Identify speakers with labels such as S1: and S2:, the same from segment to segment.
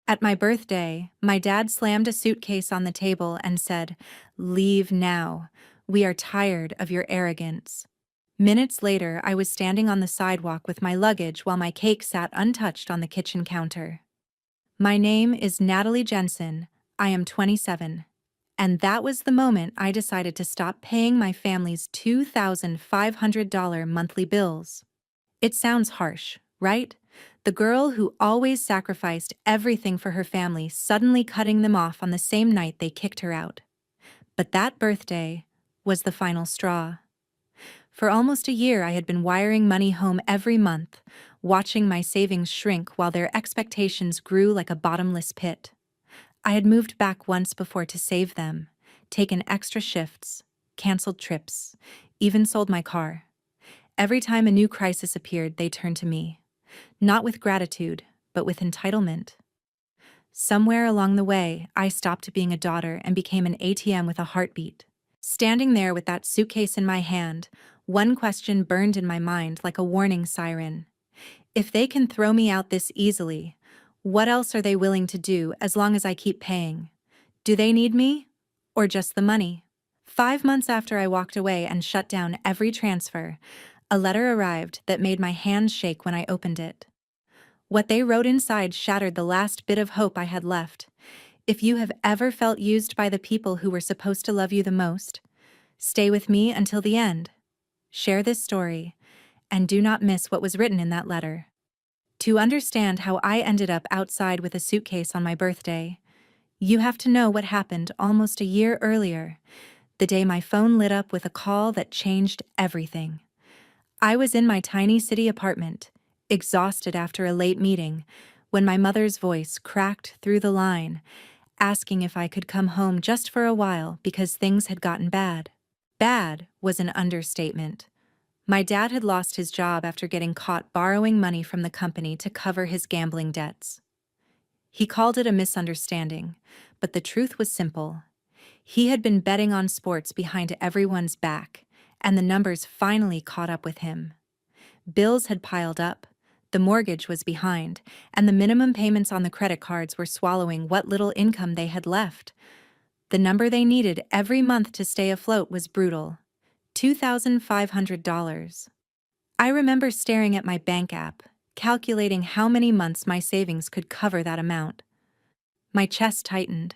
S1: At my birthday, my dad slammed a suitcase on the table and said, "Leave now. We are tired of your arrogance." Minutes later, I was standing on the sidewalk with my luggage while my cake sat untouched on the kitchen counter. My name is Natalie Jensen. I am 27. And that was the moment I decided to stop paying my family's $2,500 monthly bills. It sounds harsh, right? The girl who always sacrificed everything for her family suddenly cutting them off on the same night they kicked her out. But that birthday was the final straw. For almost a year, I had been wiring money home every month, watching my savings shrink while their expectations grew like a bottomless pit. I had moved back once before to save them, taken extra shifts, canceled trips, even sold my car. Every time a new crisis appeared, they turned to me, not with gratitude, but with entitlement. Somewhere along the way, I stopped being a daughter and became an ATM with a heartbeat. Standing there with that suitcase in my hand, one question burned in my mind like a warning siren. If they can throw me out this easily, what else are they willing to do as long as I keep paying? Do they need me? Or just the money? 5 months after I walked away and shut down every transfer, a letter arrived that made my hands shake when I opened it. What they wrote inside shattered the last bit of hope I had left. If you have ever felt used by the people who were supposed to love you the most, stay with me until the end. Share this story, and do not miss what was written in that letter. To understand how I ended up outside with a suitcase on my birthday, you have to know what happened almost a year earlier, the day my phone lit up with a call that changed everything. I was in my tiny city apartment, exhausted after a late meeting, when my mother's voice cracked through the line, asking if I could come home just for a while because things had gotten bad. Bad was an understatement. My dad had lost his job after getting caught borrowing money from the company to cover his gambling debts. He called it a misunderstanding, but the truth was simple. He had been betting on sports behind everyone's back, and the numbers finally caught up with him. Bills had piled up, the mortgage was behind, and the minimum payments on the credit cards were swallowing what little income they had left. The number they needed every month to stay afloat was brutal: $2,500. I remember staring at my bank app, calculating how many months my savings could cover that amount. My chest tightened.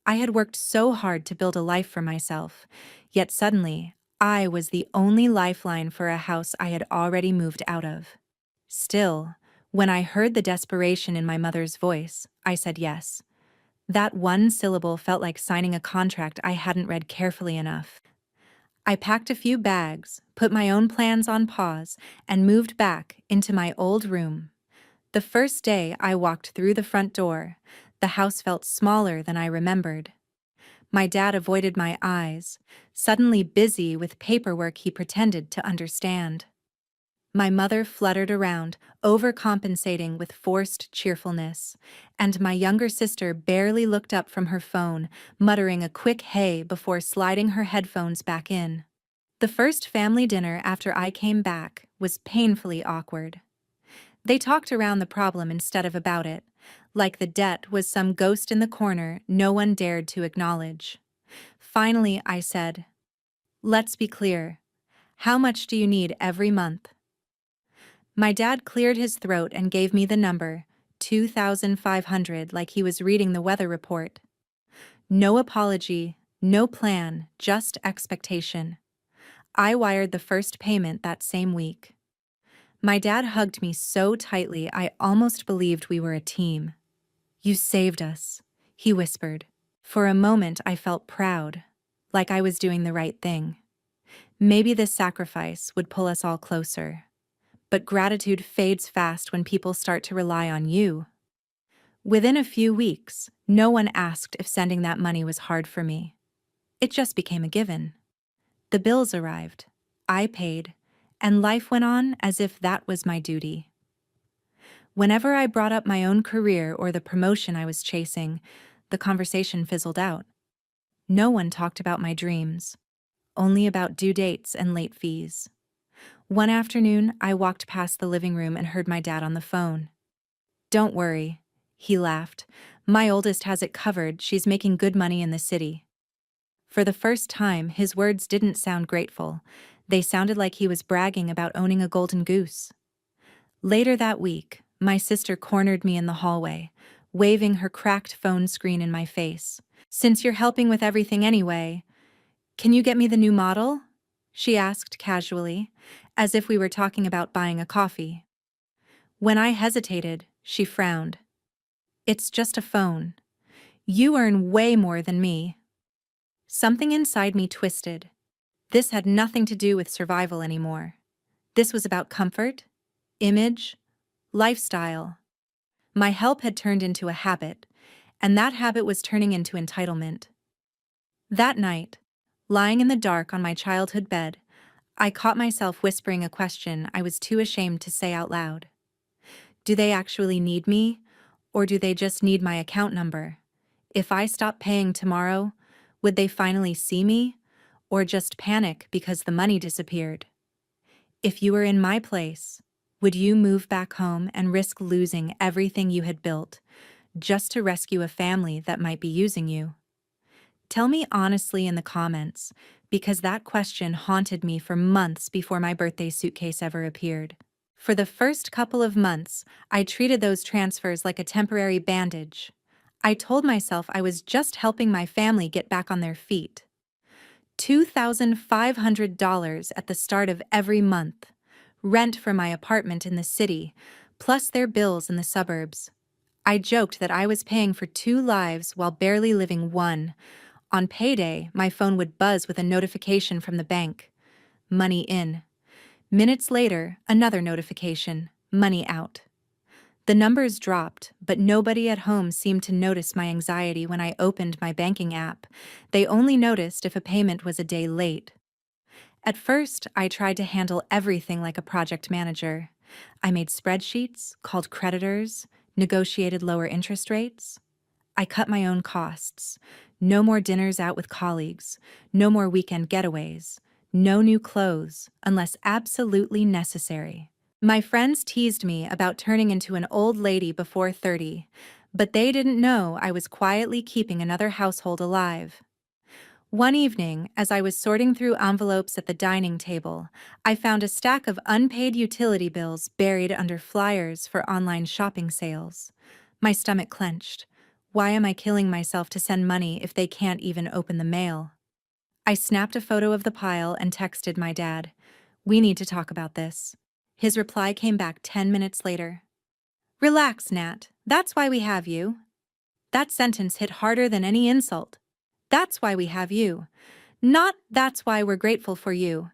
S1: I had worked so hard to build a life for myself, yet suddenly, I was the only lifeline for a house I had already moved out of. Still, when I heard the desperation in my mother's voice, I said yes. That one syllable felt like signing a contract I hadn't read carefully enough. I packed a few bags, put my own plans on pause, and moved back into my old room. The first day I walked through the front door, the house felt smaller than I remembered. My dad avoided my eyes, suddenly busy with paperwork he pretended to understand. My mother fluttered around, overcompensating with forced cheerfulness, and my younger sister barely looked up from her phone, muttering a quick hey before sliding her headphones back in. The first family dinner after I came back was painfully awkward. They talked around the problem instead of about it, like the debt was some ghost in the corner no one dared to acknowledge. Finally, I said, "Let's be clear. How much do you need every month?" My dad cleared his throat and gave me the number, 2,500, like he was reading the weather report. No apology, no plan, just expectation. I wired the first payment that same week. My dad hugged me so tightly I almost believed we were a team. "You saved us," he whispered. For a moment I felt proud, like I was doing the right thing. Maybe this sacrifice would pull us all closer. But gratitude fades fast when people start to rely on you. Within a few weeks, no one asked if sending that money was hard for me. It just became a given. The bills arrived, I paid, and life went on as if that was my duty. Whenever I brought up my own career or the promotion I was chasing, the conversation fizzled out. No one talked about my dreams, only about due dates and late fees. One afternoon, I walked past the living room and heard my dad on the phone. "Don't worry," he laughed. My oldest has it covered, she's making good money in the city. For the first time, his words didn't sound grateful. They sounded like he was bragging about owning a golden goose. Later that week, my sister cornered me in the hallway, waving her cracked phone screen in my face. "Since you're helping with everything anyway, can you get me the new model?" she asked casually, as if we were talking about buying a coffee. When I hesitated, she frowned. "It's just a phone. You earn way more than me." Something inside me twisted. This had nothing to do with survival anymore. This was about comfort, image, lifestyle. My help had turned into a habit, and that habit was turning into entitlement. That night, lying in the dark on my childhood bed, I caught myself whispering a question I was too ashamed to say out loud. Do they actually need me, or do they just need my account number? If I stop paying tomorrow, would they finally see me, or just panic because the money disappeared? If you were in my place, would you move back home and risk losing everything you had built just to rescue a family that might be using you? Tell me honestly in the comments, because that question haunted me for months before my birthday suitcase ever appeared. For the first couple of months, I treated those transfers like a temporary bandage. I told myself I was just helping my family get back on their feet. $2,500 at the start of every month, rent for my apartment in the city, plus their bills in the suburbs. I joked that I was paying for 2 lives while barely living one. On payday, my phone would buzz with a notification from the bank. Money in. Minutes later, another notification. Money out. The numbers dropped, but nobody at home seemed to notice my anxiety when I opened my banking app. They only noticed if a payment was a day late. At first, I tried to handle everything like a project manager. I made spreadsheets, called creditors, negotiated lower interest rates. I cut my own costs. No more dinners out with colleagues, no more weekend getaways, no new clothes unless absolutely necessary. My friends teased me about turning into an old lady before 30, but they didn't know I was quietly keeping another household alive. One evening, as I was sorting through envelopes at the dining table, I found a stack of unpaid utility bills buried under flyers for online shopping sales. My stomach clenched. Why am I killing myself to send money if they can't even open the mail? I snapped a photo of the pile and texted my dad. "We need to talk about this." His reply came back 10 minutes later. "Relax, Nat. That's why we have you." That sentence hit harder than any insult. That's why we have you. Not that's why we're grateful for you.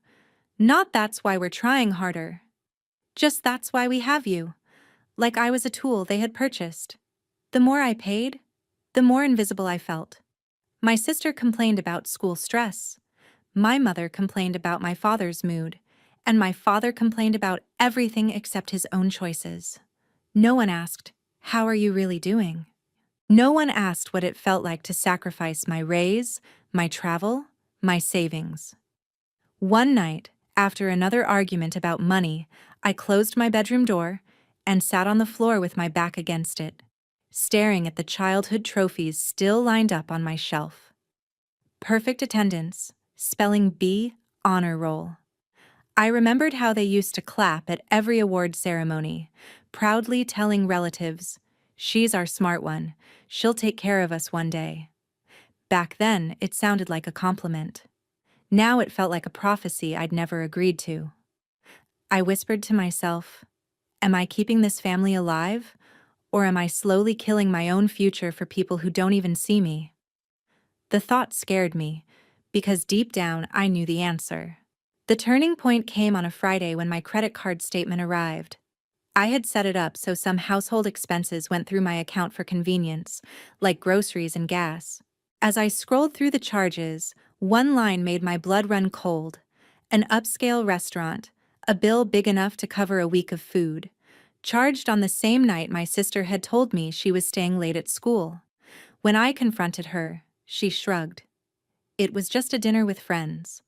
S1: Not that's why we're trying harder. Just that's why we have you. Like I was a tool they had purchased. The more I paid, the more invisible I felt. My sister complained about school stress. My mother complained about my father's mood. And my father complained about everything except his own choices. No one asked, "How are you really doing?" No one asked what it felt like to sacrifice my raise, my travel, my savings. One night, after another argument about money, I closed my bedroom door and sat on the floor with my back against it, staring at the childhood trophies still lined up on my shelf. Perfect attendance, spelling B, honor roll. I remembered how they used to clap at every award ceremony, proudly telling relatives, "She's our smart one. She'll take care of us one day." Back then, it sounded like a compliment. Now it felt like a prophecy I'd never agreed to. I whispered to myself, am I keeping this family alive, or am I slowly killing my own future for people who don't even see me? The thought scared me, because deep down I knew the answer. The turning point came on a Friday when my credit card statement arrived. I had set it up so some household expenses went through my account for convenience, like groceries and gas. As I scrolled through the charges, one line made my blood run cold. An upscale restaurant, a bill big enough to cover a week of food, charged on the same night my sister had told me she was staying late at school. When I confronted her, she shrugged. It was just a dinner with friends.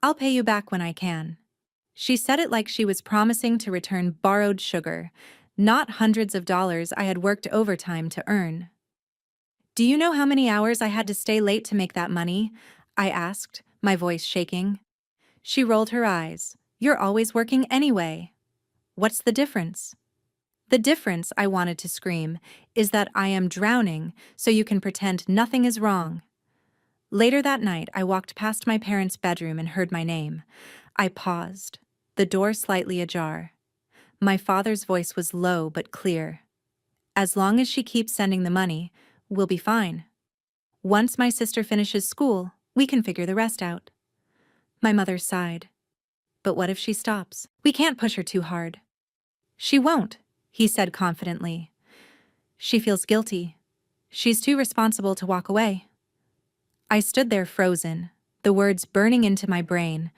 S1: I'll pay you back when I can. She said it like she was promising to return borrowed sugar, not hundreds of dollars I had worked overtime to earn. Do you know how many hours I had to stay late to make that money? I asked, my voice shaking. She rolled her eyes. You're always working anyway. What's the difference? The difference, I wanted to scream, is that I am drowning, so you can pretend nothing is wrong. Later that night, I walked past my parents' bedroom and heard my name. I paused, the door slightly ajar. My father's voice was low but clear. As long as she keeps sending the money, we'll be fine. Once my sister finishes school, we can figure the rest out. My mother sighed. But what if she stops? We can't push her too hard. She won't, he said confidently. She feels guilty. She's too responsible to walk away. I stood there frozen, the words burning into my brain.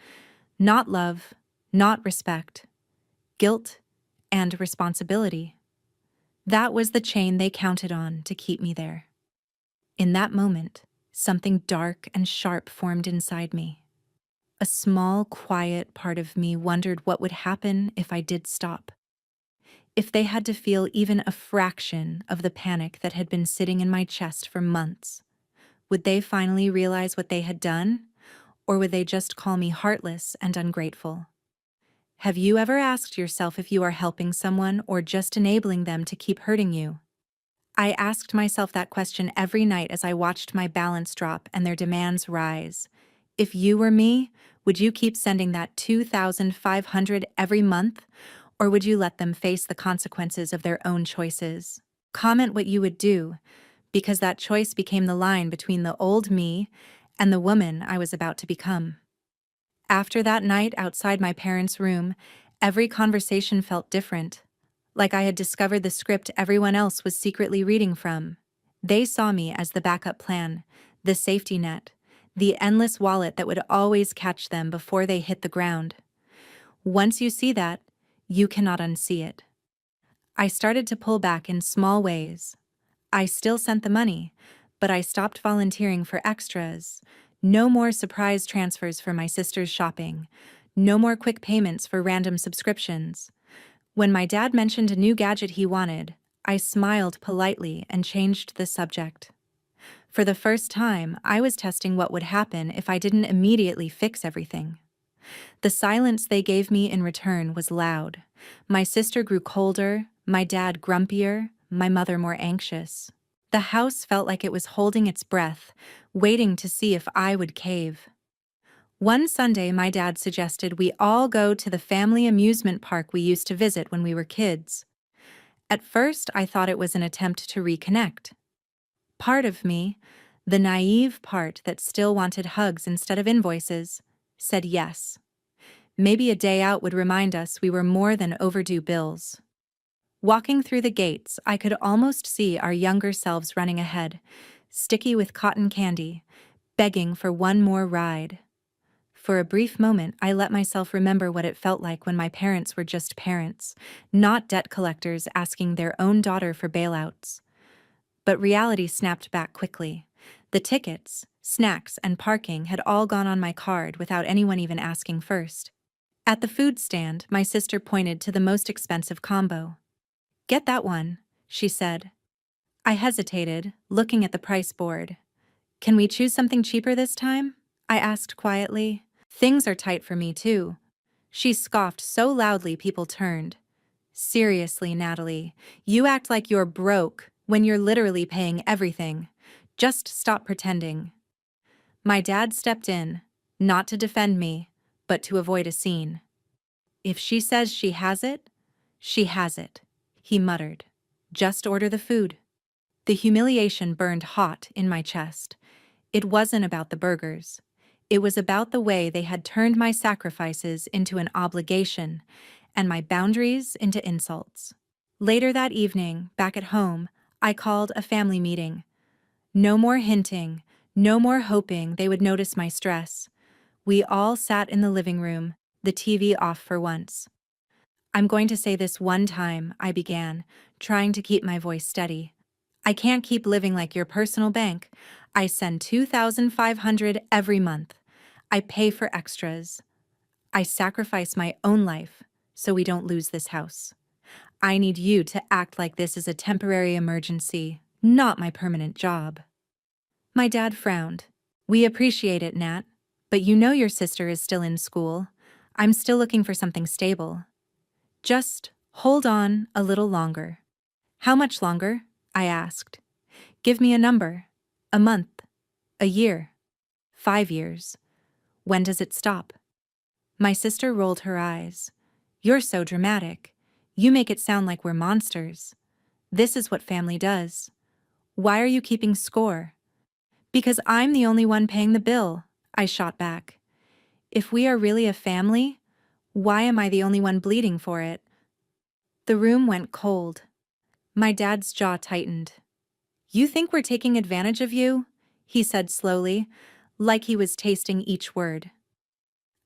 S1: Not love, not respect. Guilt and responsibility. That was the chain they counted on to keep me there. In that moment, something dark and sharp formed inside me. A small, quiet part of me wondered what would happen if I did stop. If they had to feel even a fraction of the panic that had been sitting in my chest for months, would they finally realize what they had done, or would they just call me heartless and ungrateful? Have you ever asked yourself if you are helping someone or just enabling them to keep hurting you? I asked myself that question every night as I watched my balance drop and their demands rise. If you were me, would you keep sending that $2,500 every month, or would you let them face the consequences of their own choices? Comment what you would do, because that choice became the line between the old me and the woman I was about to become. After that night outside my parents' room, every conversation felt different, like I had discovered the script everyone else was secretly reading from. They saw me as the backup plan, the safety net, the endless wallet that would always catch them before they hit the ground. Once you see that, you cannot unsee it. I started to pull back in small ways. I still sent the money, but I stopped volunteering for extras. No more surprise transfers for my sister's shopping. No more quick payments for random subscriptions. When my dad mentioned a new gadget he wanted, I smiled politely and changed the subject. For the first time, I was testing what would happen if I didn't immediately fix everything. The silence they gave me in return was loud. My sister grew colder, my dad grumpier, my mother more anxious. The house felt like it was holding its breath, waiting to see if I would cave. One Sunday, my dad suggested we all go to the family amusement park we used to visit when we were kids. At first, I thought it was an attempt to reconnect. Part of me, the naive part that still wanted hugs instead of invoices, said yes. Maybe a day out would remind us we were more than overdue bills. Walking through the gates, I could almost see our younger selves running ahead, sticky with cotton candy, begging for one more ride. For a brief moment, I let myself remember what it felt like when my parents were just parents, not debt collectors asking their own daughter for bailouts. But reality snapped back quickly. The tickets, snacks, and parking had all gone on my card without anyone even asking first. At the food stand, my sister pointed to the most expensive combo. "Get that one," she said. I hesitated, looking at the price board. "Can we choose something cheaper this time?" I asked quietly. "Things are tight for me, too." She scoffed so loudly people turned. "Seriously, Natalie, you act like you're broke when you're literally paying everything. Just stop pretending." My dad stepped in, not to defend me, but to avoid a scene. "If she says she has it, she has it," he muttered. "Just order the food." The humiliation burned hot in my chest. It wasn't about the burgers. It was about the way they had turned my sacrifices into an obligation and my boundaries into insults. Later that evening, back at home, I called a family meeting. No more hinting, no more hoping they would notice my stress. We all sat in the living room, the TV off for once. "I'm going to say this one time," I began, trying to keep my voice steady. "I can't keep living like your personal bank. I send $2,500 every month. I pay for extras. I sacrifice my own life so we don't lose this house. I need you to act like this is a temporary emergency. not my permanent job. My dad frowned. We appreciate it, Nat, but you know your sister is still in school. I'm still looking for something stable. Just hold on a little longer. How much longer? I asked. Give me a number. A month. A year. 5 years. When does it stop? My sister rolled her eyes. You're so dramatic. You make it sound like we're monsters. This is what family does. Why are you keeping score? Because I'm the only one paying the bill, I shot back. If we are really a family, why am I the only one bleeding for it? The room went cold. My dad's jaw tightened. You think we're taking advantage of you? He said slowly, like he was tasting each word.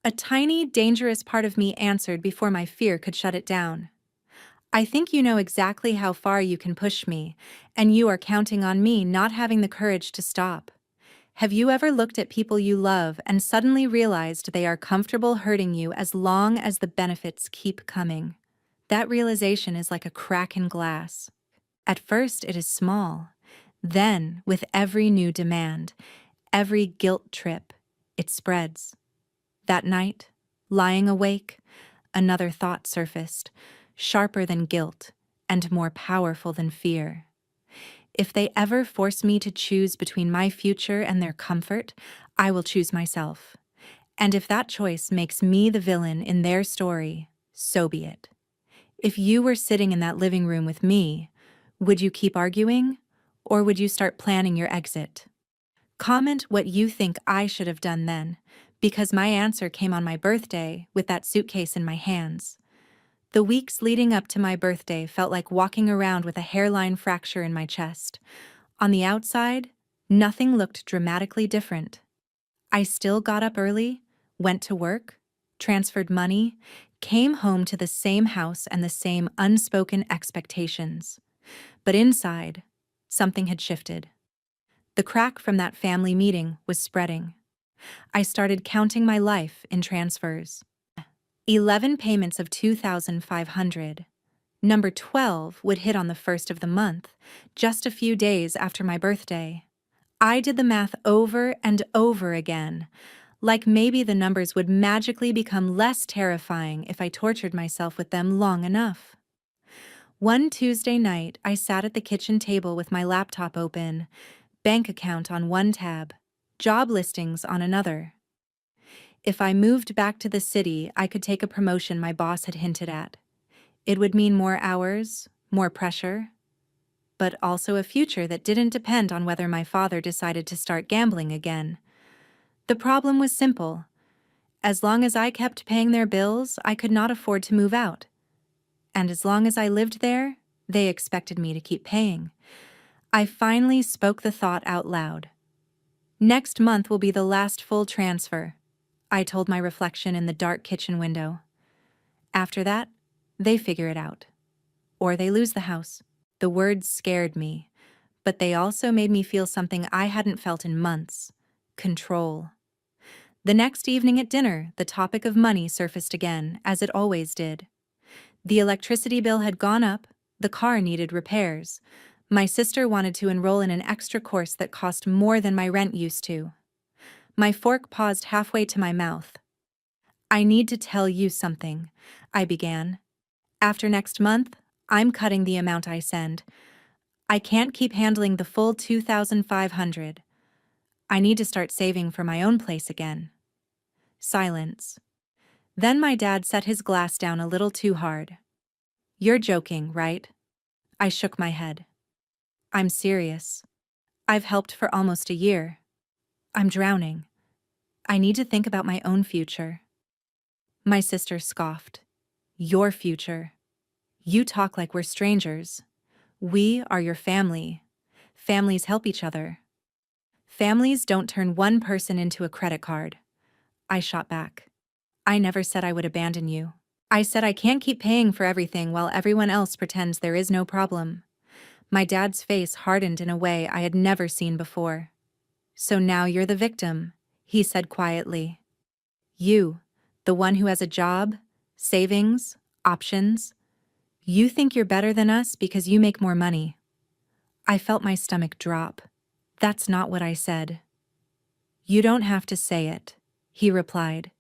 S1: A tiny, dangerous part of me answered before my fear could shut it down. I think you know exactly how far you can push me, and you are counting on me not having the courage to stop. Have you ever looked at people you love and suddenly realized they are comfortable hurting you as long as the benefits keep coming? That realization is like a crack in glass. At first, it is small. Then, with every new demand, every guilt trip, it spreads. That night, lying awake, another thought surfaced, sharper than guilt and more powerful than fear. If they ever force me to choose between my future and their comfort, I will choose myself. And if that choice makes me the villain in their story, so be it. If you were sitting in that living room with me, would you keep arguing, or would you start planning your exit? Comment what you think I should have done then, because my answer came on my birthday with that suitcase in my hands. The weeks leading up to my birthday felt like walking around with a hairline fracture in my chest. On the outside, nothing looked dramatically different. I still got up early, went to work, transferred money, came home to the same house and the same unspoken expectations. But inside, something had shifted. The crack from that family meeting was spreading. I started counting my life in transfers. 11 payments of $2,500. Number 12 would hit on the first of the month, just a few days after my birthday. I did the math over and over again, like maybe the numbers would magically become less terrifying if I tortured myself with them long enough. One Tuesday night, I sat at the kitchen table with my laptop open, bank account on one tab, job listings on another. If I moved back to the city, I could take a promotion my boss had hinted at. It would mean more hours, more pressure, but also a future that didn't depend on whether my father decided to start gambling again. The problem was simple. As long as I kept paying their bills, I could not afford to move out. And as long as I lived there, they expected me to keep paying. I finally spoke the thought out loud. Next month will be the last full transfer, I told my reflection in the dark kitchen window. After that, they figure it out. Or they lose the house. The words scared me, but they also made me feel something I hadn't felt in months: control. The next evening at dinner, the topic of money surfaced again, as it always did. The electricity bill had gone up, the car needed repairs. My sister wanted to enroll in an extra course that cost more than my rent used to. My fork paused halfway to my mouth. I need to tell you something, I began. After next month, I'm cutting the amount I send. I can't keep handling the full $2,500. I need to start saving for my own place again. Silence. Then my dad set his glass down a little too hard. You're joking, right? I shook my head. I'm serious. I've helped for almost a year. I'm drowning. I need to think about my own future. My sister scoffed. Your future. You talk like we're strangers. We are your family. Families help each other. Families don't turn one person into a credit card. I shot back. I never said I would abandon you. I said I can't keep paying for everything while everyone else pretends there is no problem. My dad's face hardened in a way I had never seen before. So now you're the victim, he said quietly. You, the one who has a job, savings, options. You think you're better than us because you make more money. I felt my stomach drop. That's not what I said. You don't have to say it, he replied.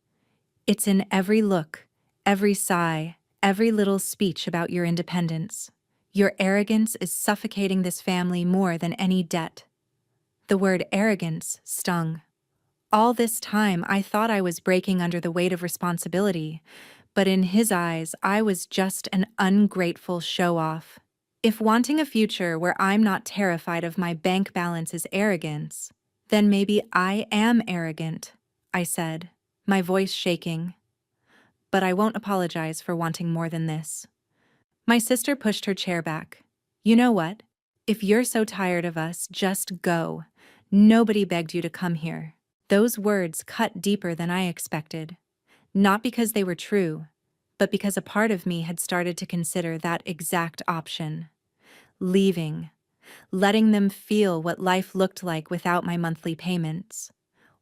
S1: It's in every look, every sigh, every little speech about your independence. Your arrogance is suffocating this family more than any debt. The word arrogance stung. All this time I thought I was breaking under the weight of responsibility, but in his eyes I was just an ungrateful show-off. If wanting a future where I'm not terrified of my bank balance is arrogance, then maybe I am arrogant, I said, my voice shaking. But I won't apologize for wanting more than this. My sister pushed her chair back. You know what? If you're so tired of us, just go. Nobody begged you to come here. Those words cut deeper than I expected. Not because they were true, but because a part of me had started to consider that exact option. Leaving. Letting them feel what life looked like without my monthly payments.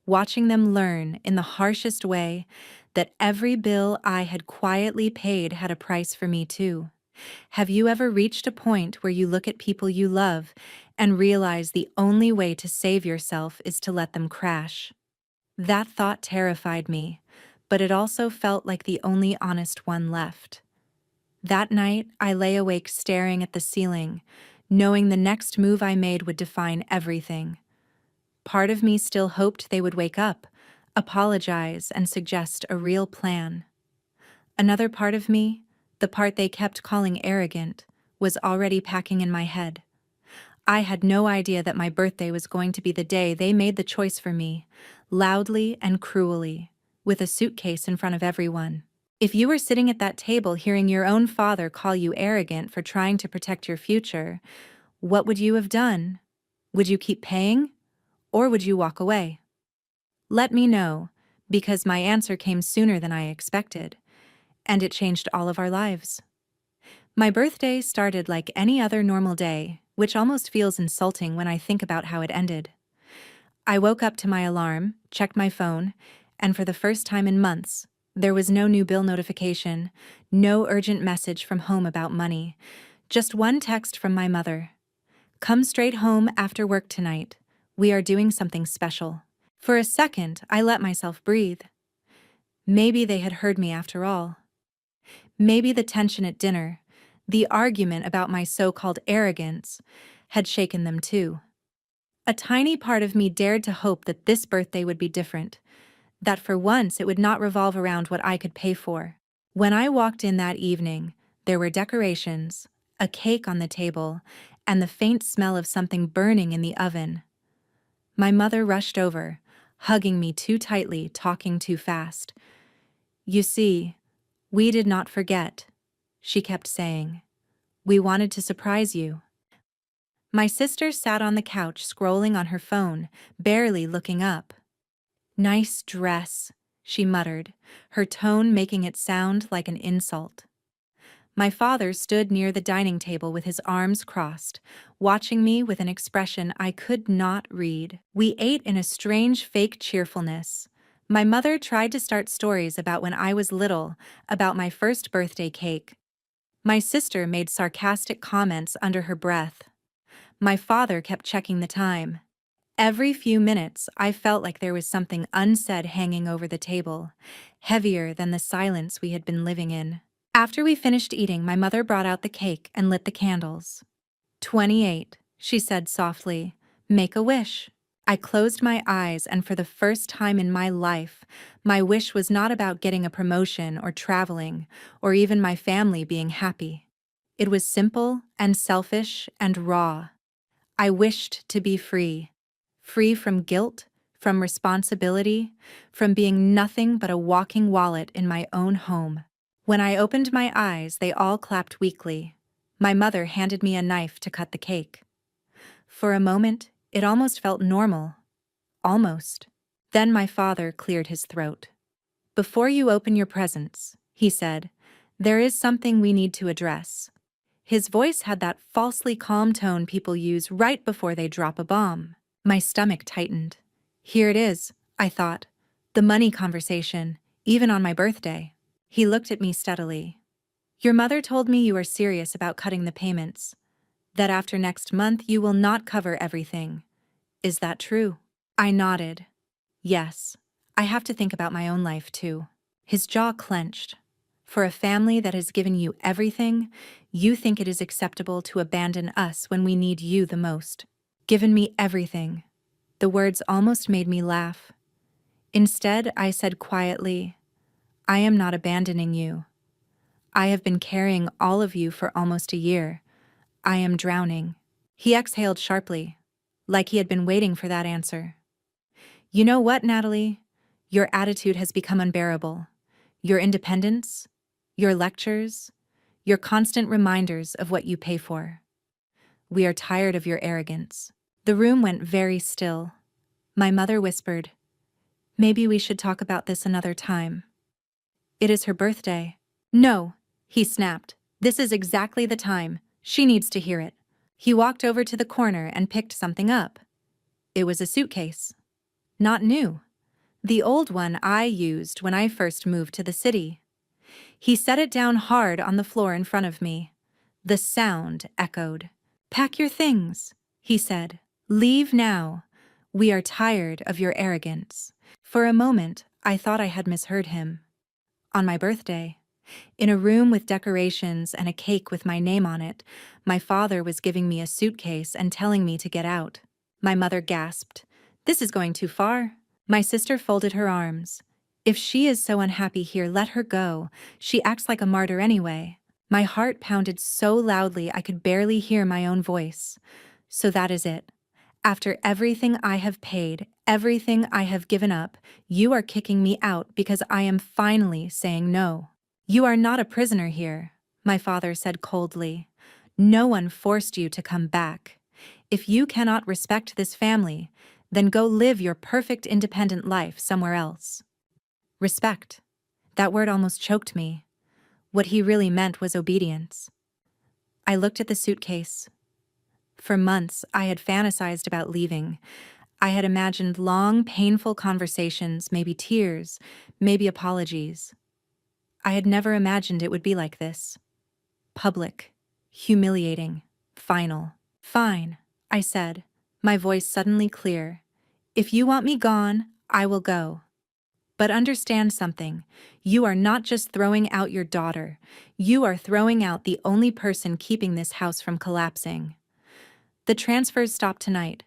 S1: Watching them learn, in the harshest way, that every bill I had quietly paid had a price for me too. Have you ever reached a point where you look at people you love and realize the only way to save yourself is to let them crash? That thought terrified me, but it also felt like the only honest one left. That night, I lay awake staring at the ceiling, knowing the next move I made would define everything. Part of me still hoped they would wake up, apologize, and suggest a real plan. Another part of me, the part they kept calling arrogant, was already packing in my head. I had no idea that my birthday was going to be the day they made the choice for me, loudly and cruelly, with a suitcase in front of everyone. If you were sitting at that table hearing your own father call you arrogant for trying to protect your future, what would you have done? Would you keep paying? Or would you walk away? Let me know, because my answer came sooner than I expected, and it changed all of our lives. My birthday started like any other normal day, which almost feels insulting when I think about how it ended. I woke up to my alarm, checked my phone, and for the first time in months, there was no new bill notification, no urgent message from home about money, just one text from my mother. Come straight home after work tonight. We are doing something special. For a second, I let myself breathe. Maybe they had heard me after all. Maybe the tension at dinner, the argument about my so-called arrogance, had shaken them too. A tiny part of me dared to hope that this birthday would be different, that for once it would not revolve around what I could pay for. When I walked in that evening, there were decorations, a cake on the table, and the faint smell of something burning in the oven. My mother rushed over, hugging me too tightly, talking too fast. You see, we did not forget, she kept saying. We wanted to surprise you. My sister sat on the couch scrolling on her phone, barely looking up. Nice dress, she muttered, her tone making it sound like an insult. My father stood near the dining table with his arms crossed, watching me with an expression I could not read. We ate in a strange fake cheerfulness. My mother tried to start stories about when I was little, about my first birthday cake. My sister made sarcastic comments under her breath. My father kept checking the time. Every few minutes, I felt like there was something unsaid hanging over the table, heavier than the silence we had been living in. After we finished eating, my mother brought out the cake and lit the candles. 28, she said softly. Make a wish. I closed my eyes, and for the first time in my life, my wish was not about getting a promotion or traveling, or even my family being happy. It was simple and selfish and raw. I wished to be free. Free from guilt, from responsibility, from being nothing but a walking wallet in my own home. When I opened my eyes, they all clapped weakly. My mother handed me a knife to cut the cake. For a moment, it almost felt normal. Almost. Then my father cleared his throat. Before you open your presents, he said, there is something we need to address. His voice had that falsely calm tone people use right before they drop a bomb. My stomach tightened. Here it is, I thought. The money conversation, even on my birthday. He looked at me steadily. Your mother told me you are serious about cutting the payments. That after next month you will not cover everything. Is that true? I nodded. Yes. I have to think about my own life too. His jaw clenched. For a family that has given you everything, you think it is acceptable to abandon us when we need you the most. Given me everything. The words almost made me laugh. Instead, I said quietly, I am not abandoning you. I have been carrying all of you for almost a year. I am drowning. He exhaled sharply, like he had been waiting for that answer. You know what, Natalie? Your attitude has become unbearable. Your independence, your lectures, your constant reminders of what you pay for. We are tired of your arrogance. The room went very still. My mother whispered, maybe we should talk about this another time. It is her birthday. No, he snapped. This is exactly the time. She needs to hear it. He walked over to the corner and picked something up. It was a suitcase. Not new. The old one I used when I first moved to the city. He set it down hard on the floor in front of me. The sound echoed. Pack your things, he said. Leave now. We are tired of your arrogance. For a moment, I thought I had misheard him. On my birthday, in a room with decorations and a cake with my name on it, my father was giving me a suitcase and telling me to get out. My mother gasped, "This is going too far." My sister folded her arms. "If she is so unhappy here, let her go. She acts like a martyr anyway." My heart pounded so loudly I could barely hear my own voice. So that is it. After everything I have paid, everything I have given up, you are kicking me out because I am finally saying no. You are not a prisoner here, my father said coldly. No one forced you to come back. If you cannot respect this family, then go live your perfect independent life somewhere else. Respect. That word almost choked me. What he really meant was obedience. I looked at the suitcase. For months, I had fantasized about leaving. I had imagined long, painful conversations, maybe tears, maybe apologies. I had never imagined it would be like this. Public, humiliating, final. Fine, I said, my voice suddenly clear. If you want me gone, I will go. But understand something. You are not just throwing out your daughter. You are throwing out the only person keeping this house from collapsing. The transfers stopped tonight.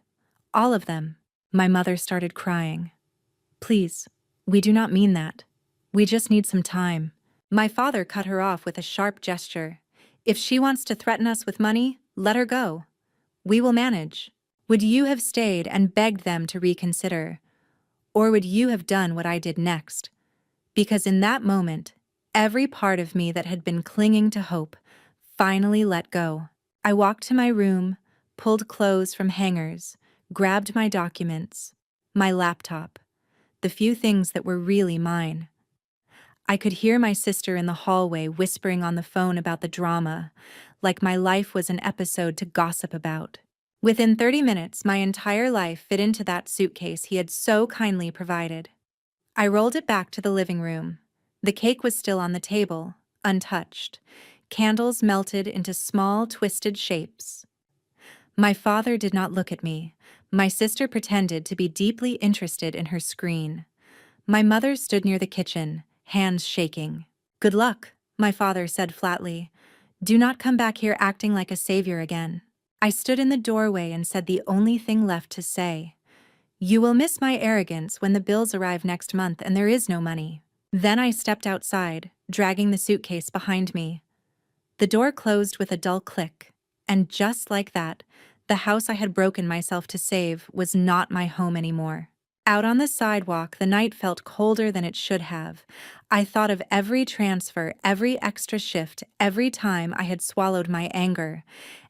S1: All of them. My mother started crying. Please, we do not mean that. We just need some time. My father cut her off with a sharp gesture. If she wants to threaten us with money, let her go. We will manage. Would you have stayed and begged them to reconsider? Or would you have done what I did next? Because in that moment, every part of me that had been clinging to hope finally let go. I walked to my room, pulled clothes from hangers, grabbed my documents, my laptop, the few things that were really mine. I could hear my sister in the hallway whispering on the phone about the drama, like my life was an episode to gossip about. Within 30 minutes, my entire life fit into that suitcase he had so kindly provided. I rolled it back to the living room. The cake was still on the table, untouched. Candles melted into small, twisted shapes. My father did not look at me. My sister pretended to be deeply interested in her screen. My mother stood near the kitchen, hands shaking. Good luck, my father said flatly. Do not come back here acting like a savior again. I stood in the doorway and said the only thing left to say. You will miss my arrogance when the bills arrive next month and there is no money. Then I stepped outside, dragging the suitcase behind me. The door closed with a dull click, and just like that, the house I had broken myself to save was not my home anymore. Out on the sidewalk, the night felt colder than it should have. I thought of every transfer, every extra shift, every time I had swallowed my anger,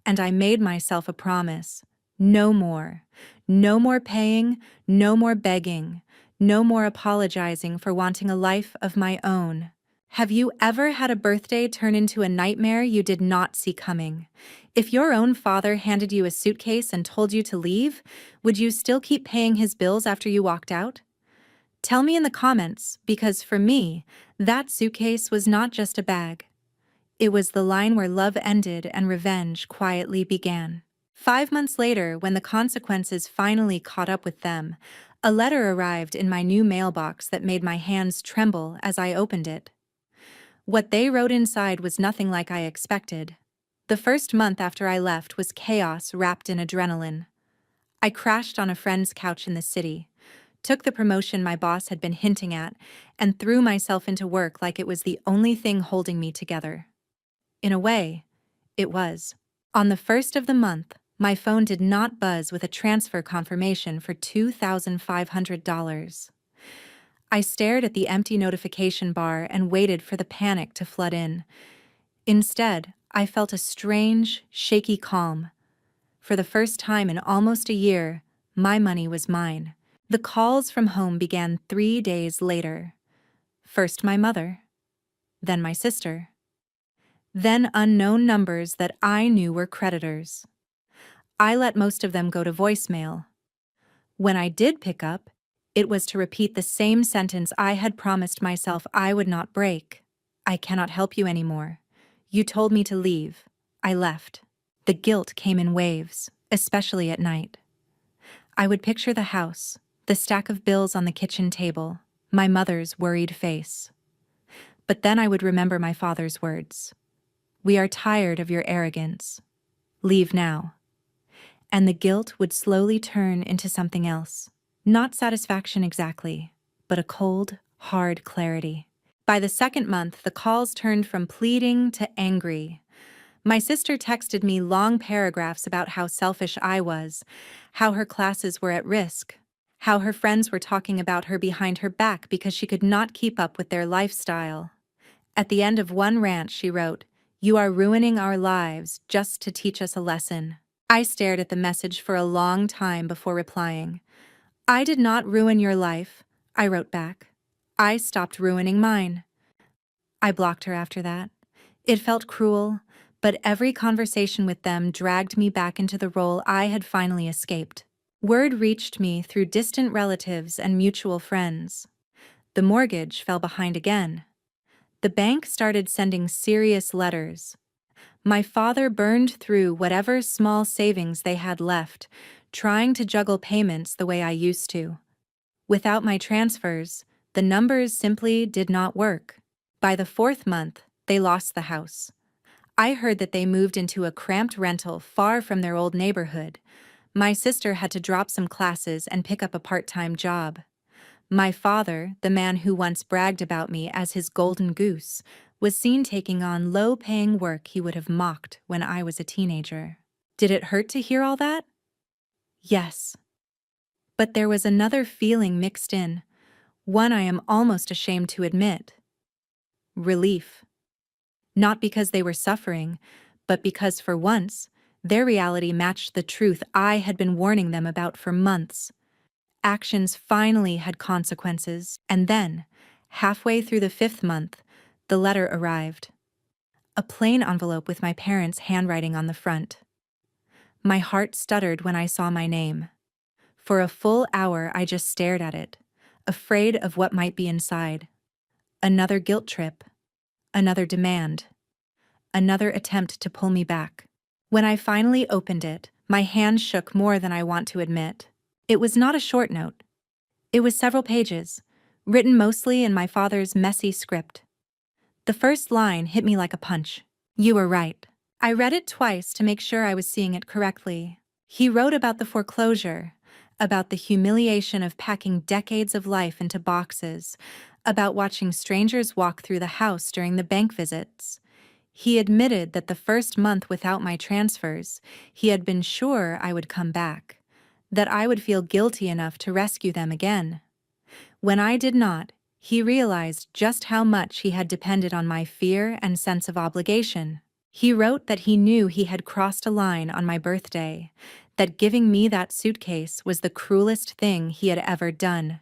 S1: and I made myself a promise. No more. No more paying, no more begging, no more apologizing for wanting a life of my own. Have you ever had a birthday turn into a nightmare you did not see coming? If your own father handed you a suitcase and told you to leave, would you still keep paying his bills after you walked out? Tell me in the comments, because for me, that suitcase was not just a bag. It was the line where love ended and revenge quietly began. 5 months later, when the consequences finally caught up with them, a letter arrived in my new mailbox that made my hands tremble as I opened it. What they wrote inside was nothing like I expected. The first month after I left was chaos wrapped in adrenaline. I crashed on a friend's couch in the city, took the promotion my boss had been hinting at, and threw myself into work like it was the only thing holding me together. In a way, it was. On the first of the month, my phone did not buzz with a transfer confirmation for $2,500. I stared at the empty notification bar and waited for the panic to flood in. Instead, I felt a strange, shaky calm. For the first time in almost a year, my money was mine. The calls from home began 3 days later. First my mother, then my sister, then unknown numbers that I knew were creditors. I let most of them go to voicemail. When I did pick up, it was to repeat the same sentence I had promised myself I would not break. I cannot help you anymore. You told me to leave. I left. The guilt came in waves, especially at night. I would picture the house, the stack of bills on the kitchen table, my mother's worried face. But then I would remember my father's words. We are tired of your arrogance. Leave now. And the guilt would slowly turn into something else. Not satisfaction exactly, but a cold, hard clarity. By the second month, the calls turned from pleading to angry. My sister texted me long paragraphs about how selfish I was, how her classes were at risk, how her friends were talking about her behind her back because she could not keep up with their lifestyle. At the end of one rant, she wrote, "You are ruining our lives just to teach us a lesson." I stared at the message for a long time before replying. I did not ruin your life, I wrote back. I stopped ruining mine. I blocked her after that. It felt cruel, but every conversation with them dragged me back into the role I had finally escaped. Word reached me through distant relatives and mutual friends. The mortgage fell behind again. The bank started sending serious letters. My father burned through whatever small savings they had left, trying to juggle payments the way I used to. Without my transfers, the numbers simply did not work. By the 4th month, they lost the house. I heard that they moved into a cramped rental far from their old neighborhood. My sister had to drop some classes and pick up a part-time job. My father, the man who once bragged about me as his golden goose, was seen taking on low-paying work he would have mocked when I was a teenager. Did it hurt to hear all that? Yes. But there was another feeling mixed in, one I am almost ashamed to admit. Relief. Not because they were suffering, but because for once, their reality matched the truth I had been warning them about for months. Actions finally had consequences, and then, halfway through the 5th month, the letter arrived. A plain envelope with my parents' handwriting on the front. My heart stuttered when I saw my name. For a full hour I just stared at it, afraid of what might be inside. Another guilt trip. Another demand. Another attempt to pull me back. When I finally opened it, my hand shook more than I want to admit. It was not a short note. It was several pages, written mostly in my father's messy script. The first line hit me like a punch. You were right. I read it twice to make sure I was seeing it correctly. He wrote about the foreclosure, about the humiliation of packing decades of life into boxes, about watching strangers walk through the house during the bank visits. He admitted that the first month without my transfers, he had been sure I would come back, that I would feel guilty enough to rescue them again. When I did not, he realized just how much he had depended on my fear and sense of obligation. He wrote that he knew he had crossed a line on my birthday, that giving me that suitcase was the cruelest thing he had ever done.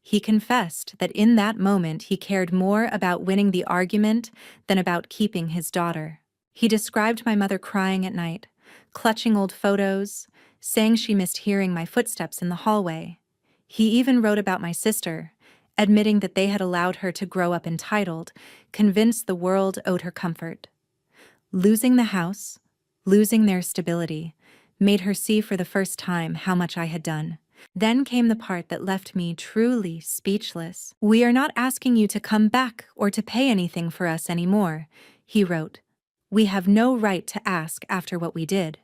S1: He confessed that in that moment he cared more about winning the argument than about keeping his daughter. He described my mother crying at night, clutching old photos, saying she missed hearing my footsteps in the hallway. He even wrote about my sister, admitting that they had allowed her to grow up entitled, convinced the world owed her comfort. Losing the house, losing their stability, made her see for the first time how much I had done. Then came the part that left me truly speechless. "We are not asking you to come back or to pay anything for us anymore," he wrote. "We have no right to ask after what we did.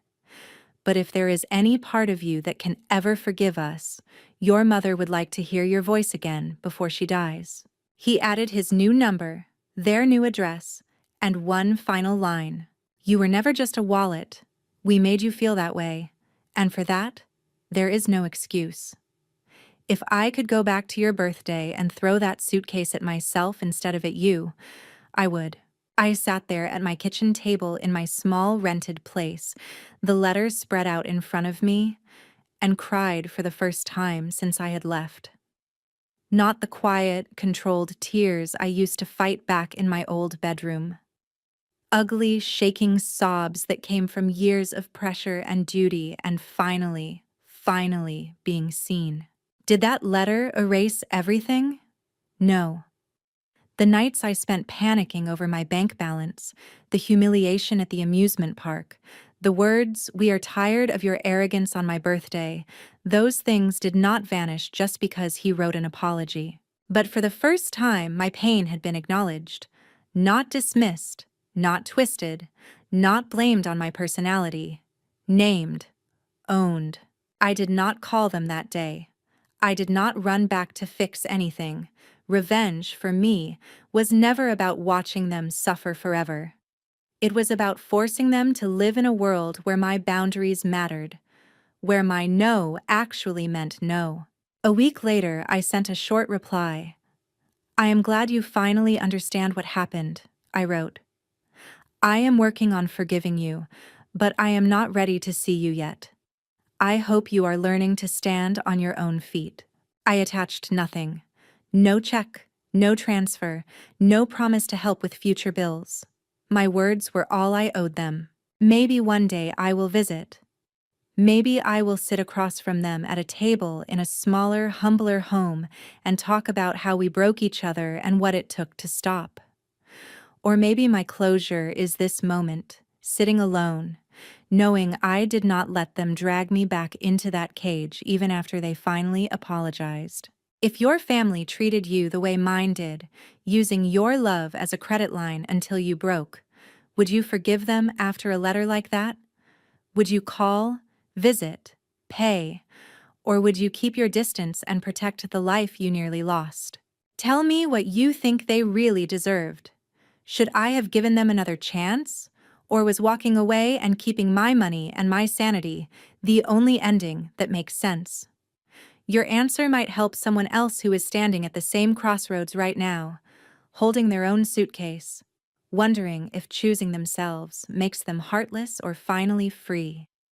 S1: But if there is any part of you that can ever forgive us, your mother would like to hear your voice again before she dies." He added his new number, their new address, and one final line. "You were never just a wallet. We made you feel that way. And for that, there is no excuse. If I could go back to your birthday and throw that suitcase at myself instead of at you, I would." I sat there at my kitchen table in my small rented place, the letters spread out in front of me, and cried for the first time since I had left. Not the quiet, controlled tears I used to fight back in my old bedroom. Ugly, shaking sobs that came from years of pressure and duty and finally being seen. Did that letter erase everything? No. The nights I spent panicking over my bank balance, the humiliation at the amusement park, the words, "We are tired of your arrogance" on my birthday, those things did not vanish just because he wrote an apology. But for the first time, my pain had been acknowledged, not dismissed, not twisted, not blamed on my personality, named, owned. I did not call them that day. I did not run back to fix anything. Revenge, for me, was never about watching them suffer forever. It was about forcing them to live in a world where my boundaries mattered, where my no actually meant no. A week later, I sent a short reply. "I am glad you finally understand what happened," I wrote. "I am working on forgiving you, but I am not ready to see you yet. I hope you are learning to stand on your own feet." I attached nothing. No check, no transfer, no promise to help with future bills. My words were all I owed them. Maybe one day I will visit. Maybe I will sit across from them at a table in a smaller, humbler home and talk about how we broke each other and what it took to stop. Or maybe my closure is this moment, sitting alone, knowing I did not let them drag me back into that cage even after they finally apologized. If your family treated you the way mine did, using your love as a credit line until you broke, would you forgive them after a letter like that? Would you call, visit, pay, or would you keep your distance and protect the life you nearly lost? Tell me what you think they really deserved. Should I have given them another chance? Or was walking away and keeping my money and my sanity the only ending that makes sense? Your answer might help someone else who is standing at the same crossroads right now, holding their own suitcase, wondering if choosing themselves makes them heartless or finally free.